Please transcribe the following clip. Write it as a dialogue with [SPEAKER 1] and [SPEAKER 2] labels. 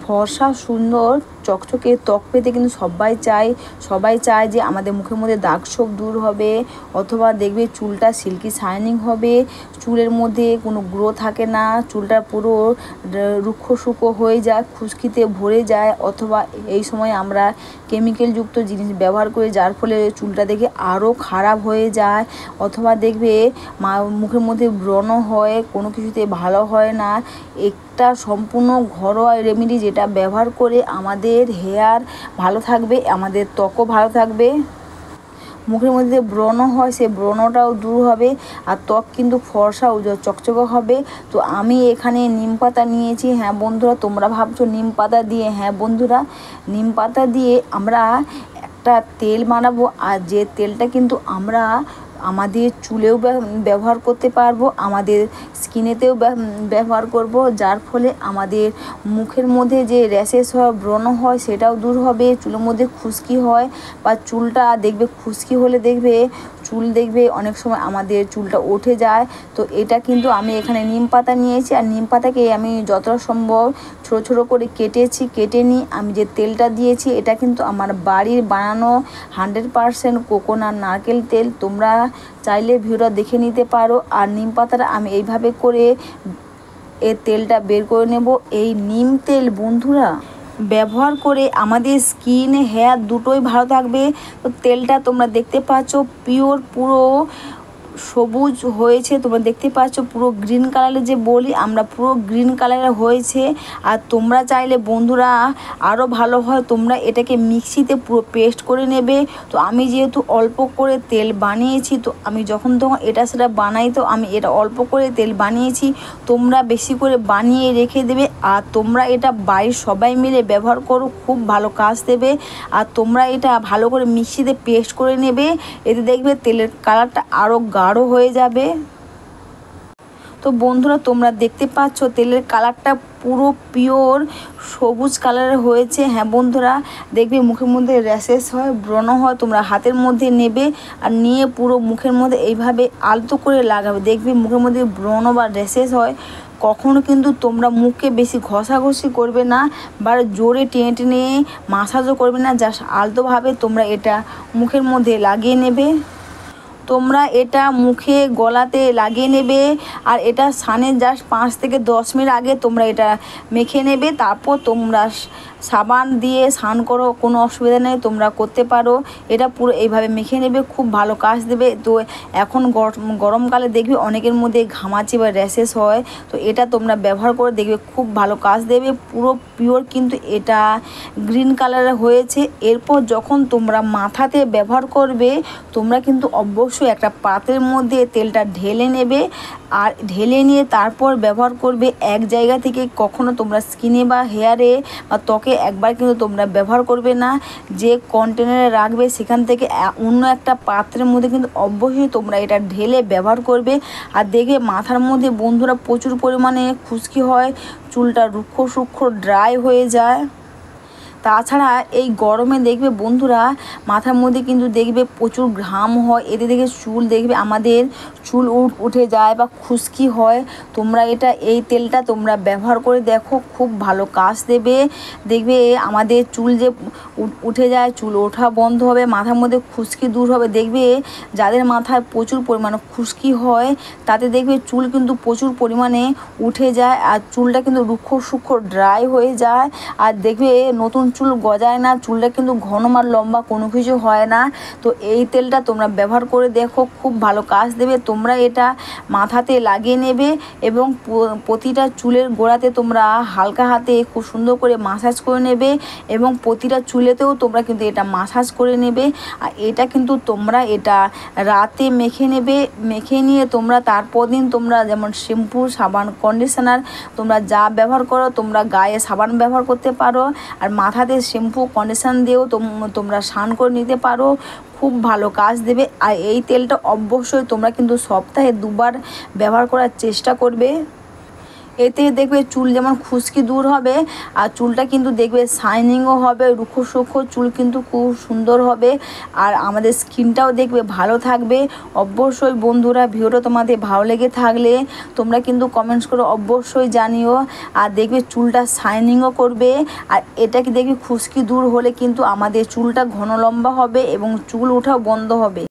[SPEAKER 1] ফর্সা সুন্দর চকচকে ত্বক পেতে কিন্তু সবাই চায় যে আমাদের মুখের মধ্যে দাগ ছোপ দূর হবে, অথবা দেখবে চুলটা সিল্কি শাইনিং হবে, চুলের মধ্যে কোনো গ্রো থাকে না, চুলটা পুরো রুক্ষ শুকো হয়ে যায়, খুশকিতে ভরে যায়, অথবা এই সময় আমরা কেমিক্যালযুক্ত জিনিস ব্যবহার করি যার ফলে চুলটা দেখে আরও খারাপ হয়ে যায়, অথবা দেখবে মুখের মধ্যে ব্রণ হয়, কোনো কিছুতে ভালো হয় না। একটা সম্পূর্ণ ঘরোয়া রেমেডি যেটা ব্যবহার করে আমাদের হেয়ার ভালো থাকবে, আমাদের ত্বকও ভালো থাকবে, মুখের মধ্যে ব্রণ হয় সেই ব্রণটাও দূর হবে, আর ত্বক কিন্তু ফর্সা উজ্জ্বল চকচকে হবে। তো আমি এখানে নিম পাতা নিয়েছি। হ্যাঁ বন্ধুরা, তোমরা ভাবছো নিম পাতা দিয়ে, হ্যাঁ বন্ধুরা, নিম পাতা দিয়ে আমরা একটা তেল বানাবো, আর যে তেলটা কিন্তু আমরা আমাদের চুলেও ব্যবহার করতে পারবো, আমাদের স্কিনেতেও ব্যবহার করব, যার ফলে আমাদের মুখের মধ্যে যে র্যাশেস হয়, ব্রণ হয়, সেটাও দূর হবে। চুলের মধ্যে খুশকি হয় বা চুলটা দেখবে খুশকি হলে চুল দেখবে অনেক সময় আমাদের চুলটা উঠে যায়। তো এটা কিন্তু আমি এখানে নিম পাতা নিয়েছি, আর নিম পাতাকে আমি যতটা সম্ভব ছোটো ছোটো করে কেটে নিই। আমি যে তেলটা দিয়েছি এটা কিন্তু আমার বাড়ির বানানো 100% কোকোনাট নারকেল তেল। তোমরা চাইলে ভিডিওটা দেখে নিতে পারো। আর নিম পাতাটা আমি এইভাবে করে এর তেলটা বের করে নেব। এই নিম তেল বন্ধুরা ব্যবহার করে আমাদের স্কিন হেয়ার দুটোই ভালো থাকবে। তো তেলটা তোমরা দেখতে পাচ্ছ পিওর পুরো সবুজ হয়েছে, তোমরা দেখতে পাচ্ছ পুরো গ্রিন কালারের, যে বলি আমরা পুরো গ্রিন কালারের হয়েছে। আর তোমরা চাইলে বন্ধুরা আরও ভালো হয়, তোমরা এটাকে মিক্সিতে পুরো পেস্ট করে নেবে। তো আমি যেহেতু অল্প করে তেল বানিয়েছি, তো আমি যখন তখন এটা সেটা বানাই, তো আমি এটা অল্প করে তেল বানিয়েছি, তোমরা বেশি করে বানিয়ে রেখে দেবে। আর তোমরা এটা বাড়ির সবাই মিলে ব্যবহার করো, খুব ভালো কাজ দেবে। আর তোমরা এটা ভালো করে মিক্সিতে পেস্ট করে নেবে, এতে দেখবে তেলের কালারটা আরও গাঢ় হয়ে যাবে। তো বন্ধুরা তোমরা দেখতে পাচ্ছ তেলের কালারটা পুরো পিওর সবুজ কালারের হয়েছে। হ্যাঁ বন্ধুরা, দেখবে মুখের মধ্যে র্যাশেস হয়, ব্রণ হয়, তোমরা হাতের মধ্যে নেবে আর নিয়ে পুরো মুখের মধ্যে এইভাবে আলতো করে লাগাবে, দেখবে মুখের মধ্যে ব্রণ বা র্যাশেস হয়। কখনো কিন্তু তোমরা মুখকে বেশি ঘষাঘষি করবে না, বা জোরে টেনে টেনে মাসাজও করবে না, জাস্ট আলতোভাবে তোমরা এটা মুখের মধ্যে লাগিয়ে নেবে। তোমরা এটা মুখে গলাতে লাগিয়ে নেবে, আর এটা স্নানের জাস্ট 5 থেকে 10 মিনিট আগে তোমরা এটা মেখে নেবে। তারপর তোমরা সাবান দিয়ে স্নান করো, কোনো অসুবিধা নেই, তোমরা করতে পারো। এটা পুরো এইভাবে মেখে নেবে, খুব ভালো কাজ দেবে। তো এখন গরমকালে দেখবে অনেকের মধ্যে ঘামাচি বা র্যাশেস হয়, তো এটা তোমরা ব্যবহার করে দেখবে খুব ভালো কাজ দেবে। পুরো পিওর কিন্তু এটা গ্রিন কালারের হয়েছে। এরপর যখন তোমরা মাথাতে ব্যবহার করবে, তোমরা কিন্তু অবশ্যই একটা পাত্রের মধ্যে তেলটা ঢেলে নেবে, আর ঢেলে নিয়ে তারপর ব্যবহার করবে। এক জায়গা থেকে কখনো তোমরা স্কিনে বা হেয়ারে বা ত্বকে একবার কিন্তু তোমরা ব্যবহার করবে না, যে কন্টেনারে রাখবে সেখান থেকে অন্য একটা পাত্রের মধ্যে কিন্তু অবশ্যই তোমরা এটা ঢেলে ব্যবহার করবে। আর দেখবে মাথার মধ্যে বন্ধুরা প্রচুর পরিমাণে খুশকি হয়, চুলটা রুক্ষ সূক্ষ্ম ড্রাই হয়ে যায়। তাছাড়া এই গরমে দেখবে বন্ধুরা মাথার মধ্যে কিন্তু দেখবে প্রচুর ঘাম হয়, এতে দেখে চুল দেখবে আমাদের চুল উঠে যায় বা খুশকি হয়। তোমরা এই তেলটা তোমরা ব্যবহার করে দেখো, খুব ভালো কাজ দেবে। দেখবে আমাদের চুল যে উঠে যায়, চুল ওঠা বন্ধ হবে, মাথার মধ্যে খুশকি দূর হবে। দেখবে যাদের মাথায় প্রচুর পরিমাণে খুশকি হয়, তাতে দেখবে চুল কিন্তু প্রচুর পরিমাণে উঠে যায়, আর চুলটা কিন্তু রুক্ষ সূক্ষ্ম ড্রাই হয়ে যায়। আর দেখবে নতুন চুল গজায় না, চুলটা কিন্তু ঘন আর লম্বা কোনো কিছু হয় না। তো এই তেলটা তোমরা ব্যবহার করে দেখো, খুব ভালো কাজ দেবে। তোমরা এটা মাথাতে লাগিয়ে নেবে, এবং প্রতিটা চুলের গোড়াতে তোমরা হালকা হাতে খুব সুন্দর করে মাসাজ করে নেবে, এবং প্রতিটা চুলেতেও তোমরা কিন্তু এটা মাসাজ করে নেবে। আর এটা কিন্তু তোমরা এটা রাতে মেখে নেবে, মেখে নিয়ে তোমরা তারপর দিন তোমরা যেমন শ্যাম্পু, সাবান, কন্ডিশনার তোমরা যা ব্যবহার করো, তোমরা গায়ে সাবান ব্যবহার করতে পারো, আর মাথাতে শ্যাম্পু কন্ডিশনার দিয়েও তোমরা স্নান করে নিতে পারো, খুব ভালো কাজ দেবে। আর এই তেলটা অবশ্যই তোমরা কিন্তু সপ্তাহে 2 বার ব্যবহার করার চেষ্টা করবে। এতে দেখবে চুল যেমন খুশকি দূর হবে, আর চুলটা কিন্তু দেখবে শাইনিংও হবে, রুক্ষ সূক্ষ্ম চুল কিন্তু খুব সুন্দর হবে, আর আমাদের স্কিনটাও দেখবে ভালো থাকবে। অবশ্যই বন্ধুরা ভিডিওটা তোমাদের ভালো লেগে থাকলে তোমরা কিন্তু কমেন্টস করে অবশ্যই জানিও। আর দেখবে চুলটা শাইনিংও করবে, আর এটা কি দেখবে খুশকি দূর হলে কিন্তু আমাদের চুলটা ঘন লম্বা হবে এবং চুল ওঠাও বন্ধ হবে।